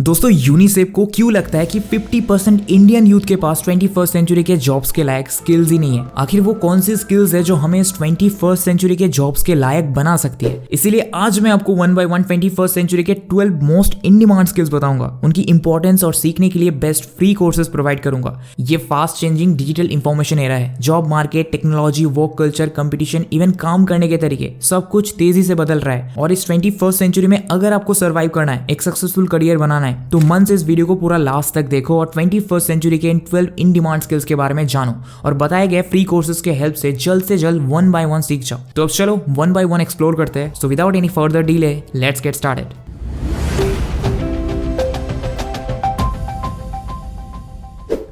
दोस्तों यूनिसेफ को क्यों लगता है कि 50% इंडियन यूथ के पास 21st सेंचुरी के जॉब्स के लायक स्किल्स ही नहीं है? आखिर वो कौन सी स्किल्स है जो हमें इस 21st सेंचुरी के जॉब्स के लायक बना सकती है? इसीलिए आज मैं आपको 1 by 1 21st सेंचुरी के 12 मोस्ट इन डिमांड स्किल्स बताऊंगा, उनकी इंपॉर्टेंस और सीखने के लिए बेस्ट फ्री कोर्सेज प्रोवाइड करूंगा। ये fast changing digital information era है। Job market, technology, work culture, competition, even काम करने के तरीके सब कुछ तेजी से बदल रहा है। और इस 21st सेंचुरी में अगर आपको सर्वाइव करना है, एक सक्सेसफुल करियर बनाना है, तो मन से इस वीडियो को पूरा लास्ट तक देखो और 21st सेंचुरी के इन 12 इन डिमांड स्किल्स के बारे में जानो और बताए गए फ्री कोर्सेज के हेल्प से जल्द 1 by 1 सीख जाओ। तो अब चलो 1 by 1 एक्सप्लोर करते हैं। So without any further delay, let's get started.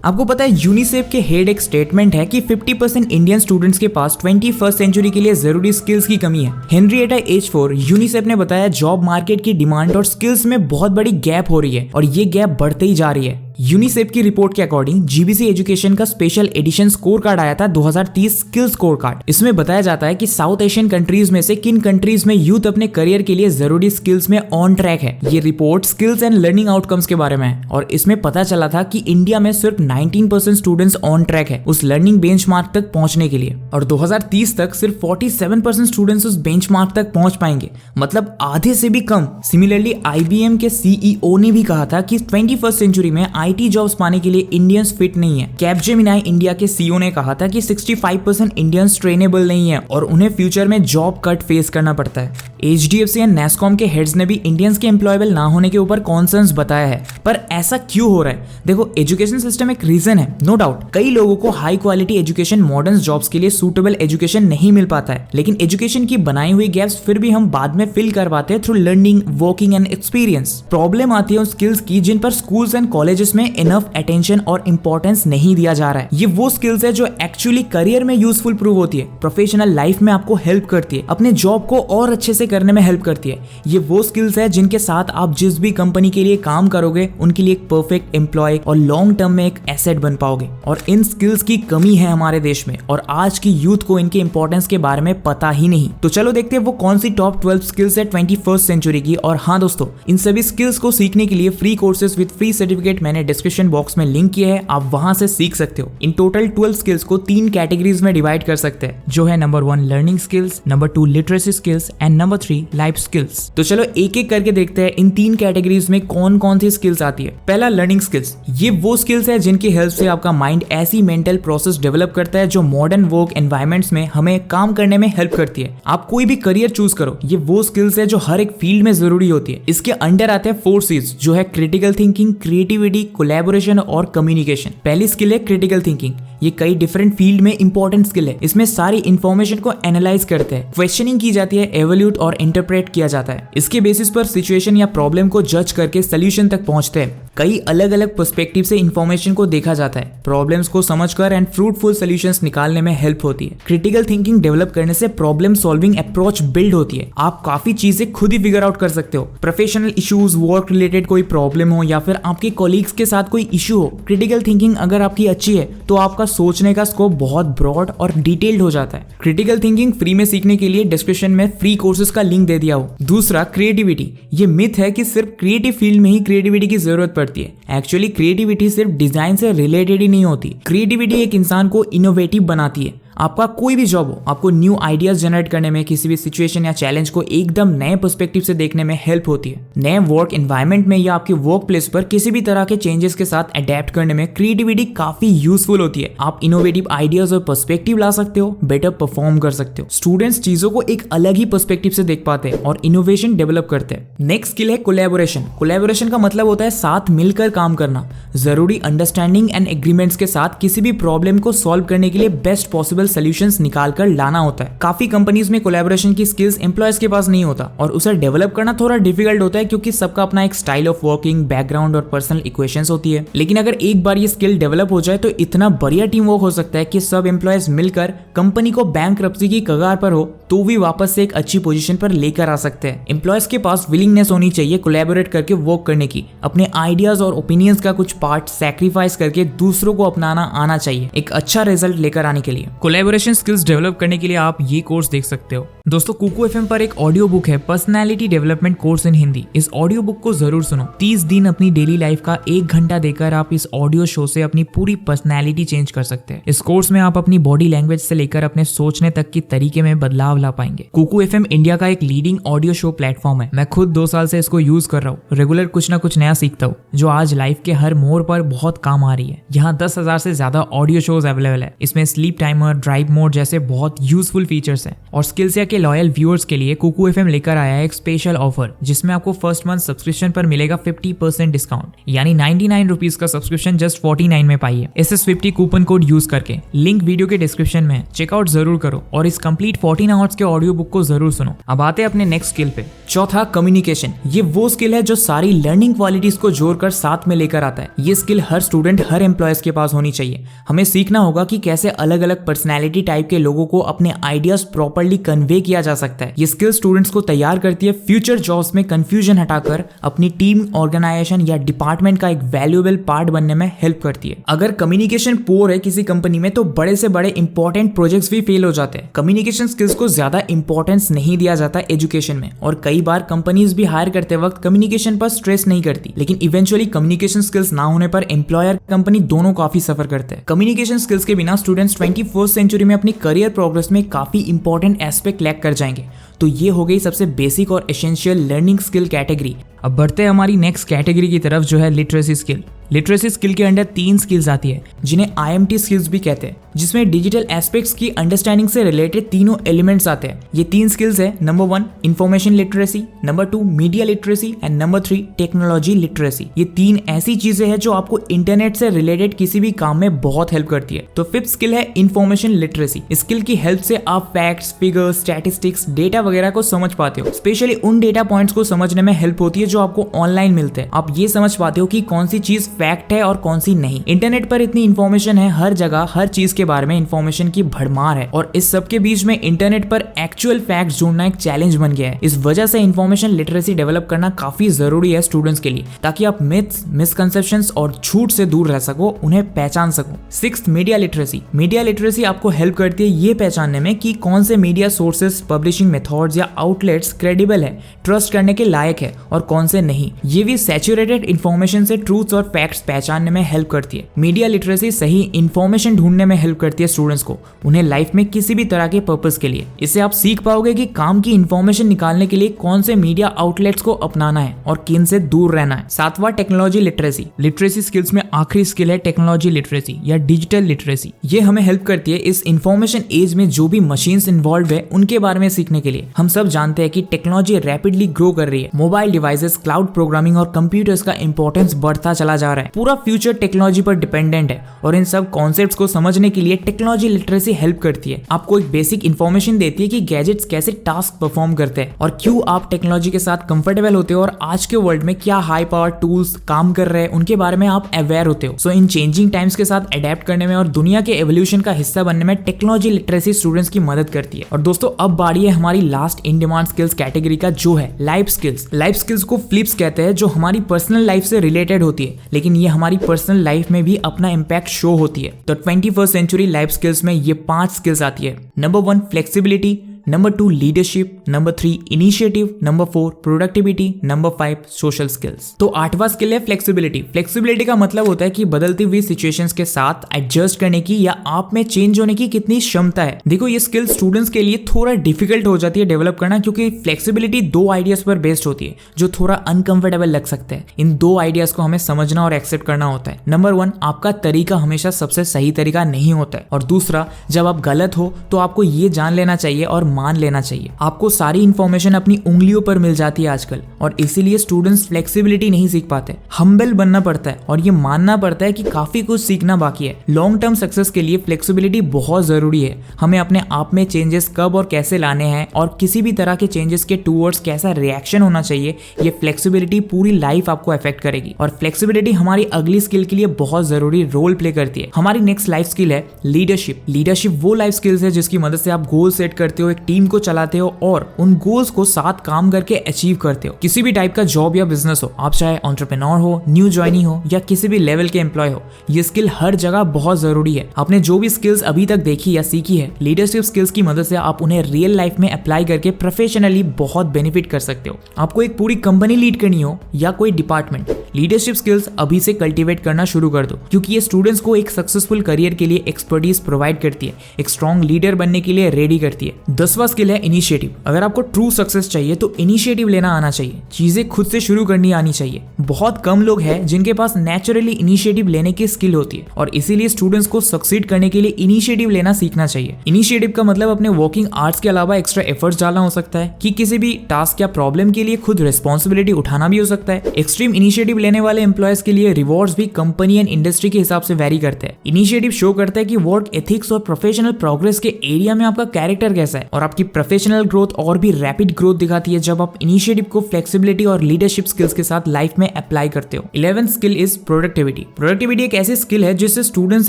आपको पता है यूनिसेफ के हेड एक स्टेटमेंट है कि 50% इंडियन स्टूडेंट्स के पास 21st सेंचुरी के लिए जरूरी स्किल्स की कमी है। हेनरिएटा H4 यूनिसेफ ने बताया जॉब मार्केट की डिमांड और स्किल्स में बहुत बड़ी गैप हो रही है और ये गैप बढ़ते ही जा रही है। यूनिसेफ की रिपोर्ट के अकॉर्डिंग जीबीसी एजुकेशन का स्पेशल एडिशन स्कोर कार्ड आया था 2030 स्किल स्कोर कार्ड। इसमें बताया जाता है कि साउथ एशियन कंट्रीज में से किन कंट्रीज में यूथ अपने करियर के लिए जरूरी स्किल्स में ऑन ट्रैक है। ये report skills and learning outcomes के बारे में है और इसमें पता चला था कि इंडिया में सिर्फ 19% स्टूडेंट्स ऑन ट्रैक है उस लर्निंग बेंचमार्क तक पहुंचने के लिए और 2030 तक सिर्फ 47% स्टूडेंट्स उस बेंचमार्क तक पहुंच पाएंगे, मतलब आधे से भी कम। सिमिलरली IBM के CEO ने भी कहा था कि 21st सेंचुरी में IT जॉब्स पाने के लिए इंडियंस फिट नहीं है। कैपजेमिनाई इंडिया के CEO ने कहा था कि 65% इंडियंस ट्रेनेबल नहीं है और उन्हें फ्यूचर में जॉब कट फेस करना पड़ता है। HDFC एंड NASSCOM के हेड्स ने भी इंडियंस के एम्प्लॉयबल ना होने के ऊपर कॉन्सर्न्स बताया है। पर ऐसा क्यों हो रहा है? देखो, एजुकेशन सिस्टम एक रीजन है, नो डाउट। कई लोगों को high quality education, modern jobs के लिए सूटेबल एजुकेशन नहीं मिल पाता है, लेकिन एजुकेशन की बनाई हुई गैप्स फिर भी हम बाद में फिल कर पाते हैं through learning, working and experience. Problem आती है उन स्किल्स की जिन पर स्कूल्स एंड कॉलेजेस में इनफ अटेंशन और इंपॉर्टेंस नहीं दिया जा रहा है। ये वो स्किल्स है जो एक्चुअली करियर में यूजफुल प्रूव होती है, प्रोफेशनल लाइफ में आपको हेल्प करती है, अपने जॉब को और अच्छे से करने में हेल्प करती है। ये वो स्किल्स है जिनके साथ आप जिस भी कंपनी के लिए काम करोगे उनके लिए एक परफेक्ट एम्प्लॉय और लॉन्ग टर्म में एक एसेट बन पाओगे। और इन स्किल्स की कमी है हमारे देश में और आज की यूथ को इनके इंपॉर्टेंस के बारे में पता ही नहीं। तो चलो देखते हैं वो कौन सी टॉप 12 स्किल्स है 21st सेंचुरी की। और हाँ दोस्तों, इन सभी स्किल्स को सीखने के लिए free courses with free certificate मैंने डिस्क्रिप्शन बॉक्स में लिंक किया है, आप वहां से सीख सकते हो। इन टोटल 12 स्किल्स को 3 कैटेगरीज में डिवाइड कर सकते हैं, जो है number 1 learning skills, number 2 literacy skills and number 3 life skills. तो चलो एक एक करके देखते हैं इन 3 कैटेगरीज में कौन कौन सी स्किल्स आती है। पहला लर्निंग स्किल्स। ये वो स्किल्स है जिनकी हेल्प से आपका माइंड ऐसी मेंटल प्रोसेस डेवलप करता है जो मॉडर्न वर्क एनवायरमेंट्स में हमें काम करने में हेल्प करती है। आप कोई भी करियर चूज करो, ये वो स्किल्स है जो हर एक फील्ड में जरूरी होती है। इसके अंडर आते हैं 4 C's, जो है क्रिटिकल थिंकिंग, क्रिएटिविटी, कोलैबोरेशन और कम्युनिकेशन। पहली स्किल है क्रिटिकल थिंकिंग। ये कई डिफरेंट फील्ड में इंपॉर्टेंट स्किल है। इसमें सारी इंफॉर्मेशन को एनालाइज करते हैं, क्वेश्चनिंग की जाती है, एवल्यूट और इंटरप्रेट किया जाता है। इसके बेसिस पर सिचुएशन या प्रॉब्लम को जज करके सोल्यूशन तक पहुंचते हैं। कई अलग अलग पर्सपेक्टिव से इंफॉर्मेशन को देखा जाता है, प्रॉब्लम्स को समझकर एंड फ्रूटफुल सॉल्यूशंस निकालने में हेल्प होती है। क्रिटिकल थिंकिंग डेवलप करने से प्रॉब्लम सॉल्विंग अप्रोच बिल्ड होती है। आप काफी चीजें खुद ही फिगर आउट कर सकते हो। प्रोफेशनल इश्यूज, वर्क रिलेटेड कोई प्रॉब्लम हो या फिर आपके कॉलीग्स के साथ कोई इश्यू हो, क्रिटिकल थिंकिंग अगर आपकी अच्छी है तो आपका सोचने का स्कोप बहुत ब्रॉड और डिटेल्ड हो जाता है। क्रिटिकल थिंकिंग फ्री में सीखने के लिए डिस्क्रिप्शन में फ्री कोर्सेज का लिंक दे दिया हो। दूसरा क्रिएटिविटी। ये मिथ है कि सिर्फ क्रिएटिव फील्ड में ही क्रिएटिविटी की जरूरत पड़ती है। एक्चुअली क्रिएटिविटी सिर्फ डिजाइन से रिलेटेड ही नहीं होती। क्रिएटिविटी एक इंसान को इनोवेटिव बनाती है। आपका कोई भी जॉब हो, आपको न्यू आइडियाज जनरेट करने में, किसी भी सिचुएशन या चैलेंज को एकदम नए पर्सपेक्टिव से देखने में हेल्प होती है। नए वर्क एनवायरनमेंट में या आपके वर्क प्लेस पर किसी भी तरह के चेंजेस के साथ अडेप्ट करने में क्रिएटिविटी काफी यूजफुल होती है। आप इनोवेटिव आइडियाज और पर्सपेक्टिव ला सकते हो, बेटर परफॉर्म कर सकते हो। स्टूडेंट्स चीजों को एक अलग ही पर्सपेक्टिव से देख पाते हैं और इनोवेशन डेवलप करते हैं। नेक्स्ट स्किल है कोलैबोरेशन। कोलैबोरेशन का मतलब होता है साथ मिलकर काम करना, जरूरी अंडरस्टैंडिंग एंड एग्रीमेंट्स के साथ किसी भी प्रॉब्लम को सॉल्व करने के लिए बेस्ट पॉसिबल सॉल्यूशंस निकाल कर लाना होता है। काफी कंपनीज में कोलैबोरेशन की स्किल्स एम्प्लॉयज के पास नहीं होता और उसे डेवलप करना थोड़ा डिफिकल्ट होता है क्योंकि सबका अपना एक स्टाइल ऑफ वर्किंग, बैकग्राउंड और पर्सनल इक्वेशंस होती है। लेकिन अगर एक बार ये स्किल डेवलप हो जाए तो इतना बढ़िया टीम वर्क हो सकता है कि सब एम्प्लॉयज मिलकर कंपनी को बैंकरप्सी की कगार पर हो तो भी वापस से एक अच्छी पोजीशन पर लेकर आ सकते हैं। एम्प्लॉयज के पास विलिंगनेस होनी चाहिए कोलैबोरेट करके वर्क करने की, अपने आइडियाज और ओपिनियंस का कुछ पार्ट सैक्रिफाइस करके दूसरों को अपनाना आना चाहिए एक अच्छा रिजल्ट लेकर आने के लिए। कोलैबोरेशन स्किल्स डेवलप करने के लिए आप ये कोर्स देख सकते हो। दोस्तों कुकू एफएम पर एक ऑडियो बुक है personality development course in Hindi. इस ऑडियो बुक को जरूर सुनो। 30 दिन अपनी डेली लाइफ का 1 घंटा देकर आप इस ऑडियो शो से अपनी पूरी पर्सनालिटी चेंज कर सकते हैं। इस कोर्स में आप अपनी बॉडी लैंग्वेज से लेकर अपने सोचने तक की तरीके में बदलाव ला पाएंगे। कुकू एफएम इंडिया का एक लीडिंग ऑडियो शो प्लेटफॉर्म है। मैं खुद 2 साल से इसको यूज कर रहा हूँ। रेगुलर कुछ ना कुछ नया सीखता हूँ जो आज लाइफ के हर मोड़ पर बहुत काम आ रही है। यहाँ 10,000 से ज्यादा ऑडियो शोज अवेलेबल है। इसमें स्लीप टाइमर, ड्राइव मोड जैसे बहुत यूजफुल फीचर्स हैं। और स्किल्सिया के लॉयल व्यूअर्स के लिए कुकू एफएम लेकर आया है एक स्पेशल ऑफर जिसमें आपको फर्स्ट मंथ सब्सक्रिप्शन पर मिलेगा 50% डिस्काउंट, यानी 99 रुपीज का सब्सक्रिप्शन जस्ट 49 में पाइए SS50 कूपन कोड यूज करके। लिंक वीडियो के डिस्क्रिप्शन में। चेकआउट जरूर करो और इस कंप्लीट 14 आवर्स के ऑडियो बुक को जरूर सुनो। अब आते हैं अपने नेक्स्ट स्किल पे। चौथा, कम्युनिकेशन। ये वो स्किल है जो सारी लर्निंग क्वालिटीज को जोड़कर साथ में लेकर आता है। ये स्किल हर स्टूडेंट, हर एम्प्लॉयज के पास होनी चाहिए। हमें सीखना होगा कि कैसे अलग अलग पर्सनैलिटी टाइप के लोगों को अपने आइडियाज प्रॉपर्ली कन्वे किया जा सकता है। ये स्किल स्टूडेंट्स को तैयार करती है फ्यूचर जॉब्स में कंफ्यूजन हटाकर अपनी टीम, ऑर्गेनाइजेशन या डिपार्टमेंट का एक वैल्यूएबल पार्ट बनने में हेल्प करती है। अगर कम्युनिकेशन पोर है किसी कंपनी में तो बड़े से बड़े इंपॉर्टेंट प्रोजेक्ट्स भी फेल हो जाते हैं। कम्युनिकेशन स्किल्स को ज्यादा इंपॉर्टेंस नहीं दिया जाता एजुकेशन में और कई बार कंपनीज भी हायर करते वक्त कम्युनिकेशन पर स्ट्रेस नहीं करती, लेकिन इवेंचुअली कम्युनिकेशन स्किल्स ना होने पर एम्प्लॉयर, कंपनी दोनों काफी सफर करते हैं। कम्युनिकेशन स्किल्स के बिना स्टूडेंट्स 21st सेंचुरी में अपनी करियर प्रोग्रेस में काफी इंपॉर्टेंट एस्पेक्ट लैक कर जाएंगे। तो ये हो गई सबसे बेसिक और एसेंशियल लर्निंग स्किल कैटेगरी। अब बढ़ते हैं हमारी नेक्स्ट कैटेगरी की तरफ जो है लिटरेसी स्किल। लिटरेसी स्किल के अंडर 3 स्किल्स आती है जिन्हें IMT स्किल्स भी कहते हैं, जिसमें डिजिटल एस्पेक्ट्स की अंडरस्टैंडिंग से रिलेटेड तीनों एलिमेंट्स आते हैं। ये 3 स्किल्स है। Number 1 information literacy, number 2 media literacy and number 3 technology literacy. ये 3 ऐसी चीजें हैं जो आपको इंटरनेट से रिलेटेड किसी भी काम में बहुत हेल्प करती है। तो 5th स्किल है इंफॉर्मेशन लिटरेसी। स्किल की हेल्प से आप फैक्ट्स, फिगर्स, स्टैटिस्टिक्स, डेटा वगैरह को समझ पाते हो। स्पेशली उन डेटा पॉइंट्स को समझने में हेल्प होती है जो आपको ऑनलाइन मिलते हैं। आप ये समझ पाते हो कि कौन सी चीज फैक्ट है और कौन सी नहीं। इंटरनेट पर इतनी इंफॉर्मेशन है, हर जगह हर चीज के बारे में इंफॉर्मेशन की भरमार है और इस सब के बीच में इंटरनेट पर एक्चुअल फैक्ट्स ढूंढना एक चैलेंज बन गया है। इस वजह से इंफॉर्मेशन लिटरेसी डेवलप करना काफी जरूरी है स्टूडेंट्स के लिए, ताकि आप मिथ्स, मिसकंसेप्शंस और झूठ से दूर रह सको, उन्हें पहचान सको। 6th media literacy. Media literacy आपको हेल्प करती है ये पहचानने में कि कौन से मीडिया सोर्सेस, पब्लिशिंग मेथड्स या आउटलेट्स क्रेडिबल है, ट्रस्ट करने के लायक है और कौन से नहीं। ये भी सैचुरेटेड इंफॉर्मेशन से ट्रूथ्स और फैक्ट्स पहचानने में हेल्प करती है। मीडिया लिटरेसी सही इंफॉर्मेशन ढूंढने में हेल्प करती है स्टूडेंट्स को, उन्हें लाइफ में किसी भी तरह के पर्पस के लिए। इससे आप सीख पाओगे कि काम की इंफॉर्मेशन निकालने के लिए कौन से मीडिया आउटलेट्स को अपनाना है और किन से दूर रहना है। 7वां टेक्नोलॉजी लिटरेसी। लिटरेसी स्किल्स में आखिरी स्किल है टेक्नोलॉजी लिटरेसी या डिजिटल लिटरेसी। ये हमें हेल्प करती है इस इंफॉर्मेशन एज में जो भी मशीन्स इन्वॉल्व है उनके बारे में सीखने के लिए। हम सब जानते हैं कि टेक्नोलॉजी रैपिडली ग्रो कर रही है। मोबाइल डिवाइसेस, क्लाउड प्रोग्रामिंग और कंप्यूटर्स का इंपॉर्टेंस बढ़ता चला जा रहा है। पूरा फ्यूचर टेक्नोलॉजी पर डिपेंडेंट है और इन सब कॉन्सेप्ट्स को समझने के लिए टेक्नोलॉजी लिटरेसी हेल्प करती है। आपको एक बेसिक इंफॉर्मेशन देती है कि गैजेट्स कैसे टास्क परफॉर्म करते हैं और क्यों आप टेक्नोलॉजी के साथ कंफर्टेबल होते हो और आज के वर्ल्ड में क्या हाई पावर टूल्स काम कर रहे हैं उनके बारे में आप अवेयर होते हो। सो इन चेंजिंग टाइम्स के साथ अडेप्ट करने में और दुनिया के एवोल्यूशन का हिस्सा बनने में टेक्नोलॉजी लिटरेसी स्टूडेंट्स की मदद करती है। और दोस्तों अब बारी है हमारी last in demand skills category का जो है लाइफ स्किल्स। लाइफ स्किल्स को फ्लिप्स कहते हैं जो हमारी पर्सनल लाइफ से रिलेटेड होती है, लेकिन ये हमारी पर्सनल लाइफ में भी अपना इंपैक्ट शो होती है। तो 21st सेंचुरी लाइफ स्किल्स में ये 5 स्किल्स आती है। Number 1 flexibility, number 2 leadership, number 3 initiative, number 4 productivity, number 5 social skills. तो 8वां स्किल है फ्लेक्सिबिलिटी। फ्लेक्सिबिलिटी का मतलब होता है कि बदलती हुई सिचुएशंस के साथ एडजस्ट करने की या आप में चेंज होने की कितनी क्षमता है। देखो ये स्किल स्टूडेंट्स के लिए थोड़ा डिफिकल्ट हो जाती है डेवलप करना, क्योंकि फ्लेक्सिबिलिटी 2 आइडियाज पर बेस्ड होती है जो थोड़ा अनकंफर्टेबल लग सकते हैं। इन 2 आइडियाज को हमें समझना और एक्सेप्ट करना होता है। नंबर 1 आपका तरीका हमेशा सबसे सही तरीका नहीं होता है, और दूसरा जब आप गलत हो तो आपको ये जान लेना चाहिए और मान लेना चाहिए। आपको सारी इंफॉर्मेशन अपनी उंगलियों पर मिल जाती है आजकल, और इसीलिए स्टूडेंट्स फ्लेक्सिबिलिटी नहीं सीख पाते। हम्बल बनना पड़ता है और ये मानना पड़ता है कि काफी कुछ सीखना बाकी है। लॉन्ग टर्म सक्सेस के लिए फ्लेक्सिबिलिटी बहुत जरूरी है। हमें अपने आप में चेंजेस कब और कैसे लाने हैं और किसी भी तरह के चेंजेस के टूवर्ड्स कैसा रिएक्शन होना चाहिए, ये फ्लेक्सिबिलिटी पूरी लाइफ आपको अफेक्ट करेगी। और फ्लेक्सिबिलिटी हमारी अगली स्किल के लिए बहुत जरूरी रोल प्ले करती है। हमारी नेक्स्ट लाइफ स्किल है लीडरशिप। लीडरशिप वो लाइफ स्किल्स है जिसकी मदद से आप गोल सेट करते हो, एक टीम को चलाते हो और उन गोल्स को साथ काम करके अचीव करते हो। किसी भी टाइप का जॉब या बिजनेस हो, आप चाहे एंटरप्रेन्योर हो, न्यू ज्वाइनी हो या किसी भी लेवल के एम्प्लॉय हो, ये स्किल हर जगह बहुत जरूरी है। आपने जो भी स्किल्स अभी तक देखी या सीखी है, लीडरशिप स्किल्स की मदद से आप उन्हें रियल लाइफ में अप्लाई करके प्रोफेशनली बहुत बेनिफिट कर सकते हो। आपको एक पूरी कंपनी लीड करनी हो या कोई डिपार्टमेंट, लीडरशिप स्किल्स अभी से कल्टीवेट करना शुरू कर दो, क्योंकि ये स्टूडेंट्स को एक सक्सेसफुल करियर के लिए एक्सपर्टीज प्रोवाइड करती है, एक स्ट्रॉन्ग लीडर बनने के लिए रेडी करती है। 10वां स्किल है इनिशिएटिव। अगर आपको ट्रू सक्सेस चाहिए तो इनिशिएटिव लेना आना चाहिए, चीजें खुद से शुरू करनी आनी चाहिए। बहुत कम लोग हैं जिनके पास नेचुरली इनिशिएटिव लेने की स्किल होती है और इसीलिए स्टूडेंट्स को सक्सीड करने के लिए इनिशिएटिव लेना सीखना चाहिए। इनिशिएटिव का मतलब अपने वर्किंग आवर्स के अलावा एक्स्ट्रा एफर्ट्स डालना हो सकता है कि किसी भी टास्क या प्रॉब्लम के लिए खुद रिस्पॉन्सिबिलिटी उठाना भी हो सकता है। एक्सट्रीम इनिशिएटिव लेने वाले एम्प्लॉयज के लिए रिवॉर्ड्स भी कंपनी एंड इंडस्ट्री के हिसाब से वेरी करते हैं। इनिशिएटिव शो करता है कि वर्क एथिक्स और प्रोफेशनल प्रोग्रेस के एरिया में आपका कैरेक्टर कैसा है और आपकी प्रोफेशनल ग्रोथ और भी रैपिड ग्रोथ दिखाती है जब आप इनिशिएटिव को फ्लेक्सिबिलिटी और लीडरशिप स्किल्स के साथ लाइफ में अप्लाई करते हो। 11th skill is productivity. Productivity एक ऐसी स्किल है जिससे स्टूडेंट्स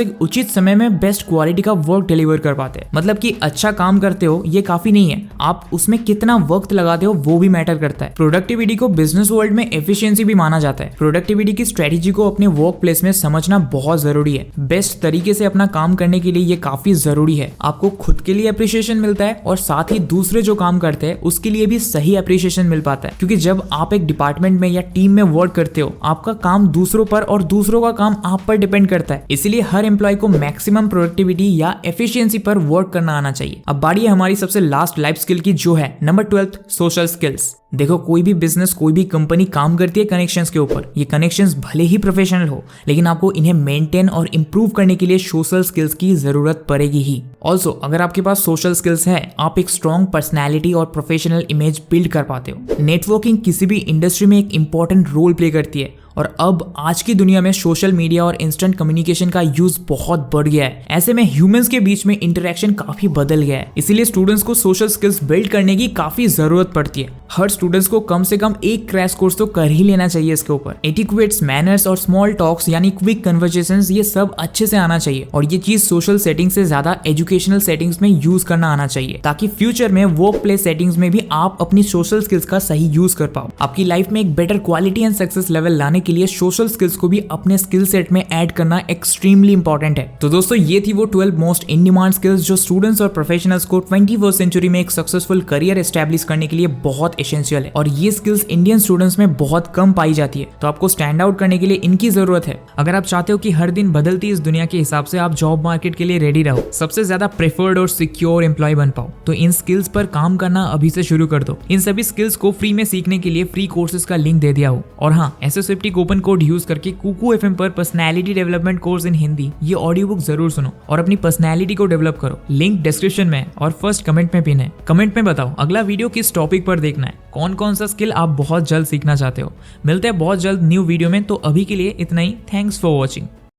एक उचित समय में बेस्ट क्वालिटी का वर्क डिलीवर कर पाते हैं। मतलब कि अच्छा काम करते हो ये काफी नहीं है, आप उसमें कितना वक्त लगाते हो वो भी मैटर करता है। प्रोडक्टिविटी को बिजनेस वर्ल्ड में एफिशिएंसी भी माना जाता है। प्रोडक्टिविटी की स्ट्रेटेजी को अपने वर्क प्लेस में समझना बहुत जरूरी है। बेस्ट तरीके से अपना काम करने के लिए ये काफी जरूरी है। आपको खुद के लिए अप्रिशिएशन मिलता है और साथ ही दूसरे जो काम करते हैं उसके लिए भी सही अप्रिशिएशन मिल पाता है, क्योंकि जब आप एक डिपार्टमेंट में या टीम में वर्क करते हो आपका काम दूसरों पर और दूसरों का काम आप पर डिपेंड करता है। इसीलिए हर एम्प्लॉय को मैक्सिमम प्रोडक्टिविटी या एफिशिएंसी पर वर्क करना आना चाहिए। अब बारी है हमारी सबसे लास्ट लाइफ स्किल की, जो है नंबर 12 सोशल स्किल्स। देखो, कोई भी बिजनेस, कोई भी कंपनी काम करती है कनेक्शंस के ऊपर। ये कनेक्शंस भले ही प्रोफेशनल हो, लेकिन आपको इन्हें मेंटेन और इंप्रूव करने के लिए सोशल स्किल्स की जरूरत पड़ेगी ही। ऑल्सो अगर आपके पास सोशल स्किल्स है, आप एक स्ट्रॉन्ग पर्सनैलिटी और प्रोफेशनल इमेज बिल्ड कर पाते हो। नेटवर्किंग किसी भी इंडस्ट्री में एक इंपॉर्टेंट रोल प्ले करती है और अब आज की दुनिया में सोशल मीडिया और इंस्टेंट कम्युनिकेशन का यूज बहुत बढ़ गया है। ऐसे में ह्यूमंस के बीच में इंटरेक्शन काफी बदल गया है, इसीलिए स्टूडेंट्स को सोशल स्किल्स बिल्ड करने की काफी जरूरत पड़ती है। हर स्टूडेंट्स को कम से कम एक क्रैश कोर्स तो कर ही लेना चाहिए इसके ऊपर। एटिक्वेट्स, मैनर्स और स्मॉल टॉक्स यानी क्विक कन्वर्सेशंस, ये सब अच्छे से आना चाहिए और ये चीज सोशल सेटिंग से ज्यादा एजुकेशनल सेटिंग्स में यूज करना आना चाहिए, ताकि फ्यूचर में वर्क प्लेस सेटिंग्स में भी आप अपनी सोशल स्किल्स का सही यूज कर पाओ। आपकी लाइफ में एक better quality and success level लाने के लिए सोशल स्किल्स को भी अपने स्किल सेट में ऐड करना एक्सट्रीमली इंपॉर्टेंट है। तो दोस्तों, ये थी वो 12 मोस्ट इन डिमांड स्किल्स जो स्टूडेंट्स और प्रोफेशनल्स को 21st सेंचुरी में एक सक्सेसफुल करियर एस्टैब्लिश करने के लिए बहुत एसेंशियल है और ये स्किल्स इंडियन स्टूडेंट्स में बहुत कम पाई जाती है। तो आपको स्टैंड आउट करने के लिए इनकी जरूरत है। अगर आप चाहते हो कि हर दिन बदलती इस दुनिया के हिसाब से आप जॉब मार्केट के लिए रेडी रहो, सबसे ज्यादा प्रेफर्ड और सिक्योर एम्प्लॉय बन पाओ, तो इन स्किल्स पर काम करना अभी से शुरू कर दो। इन सभी स्किल्स को फ्री में सीखने के लिए फ्री कोर्सेज का लिंक दे दिया हो। और हाँ, SS50 कूपन कोड यूज करके कुकू FM पर personality development course in Hindi ये ऑडियो बुक जरूर सुनो और अपनी पर्सनैलिटी को डेवलप करो। लिंक डिस्क्रिप्शन में और फर्स्ट कमेंट में पिन है। कमेंट में बताओ अगला वीडियो किस टॉपिक पर देखना है, कौन कौन सा स्किल आप बहुत जल्द सीखना चाहते हो। मिलते हैं बहुत जल्द न्यू वीडियो में, तो अभी के लिए इतना ही। Thanks for watching.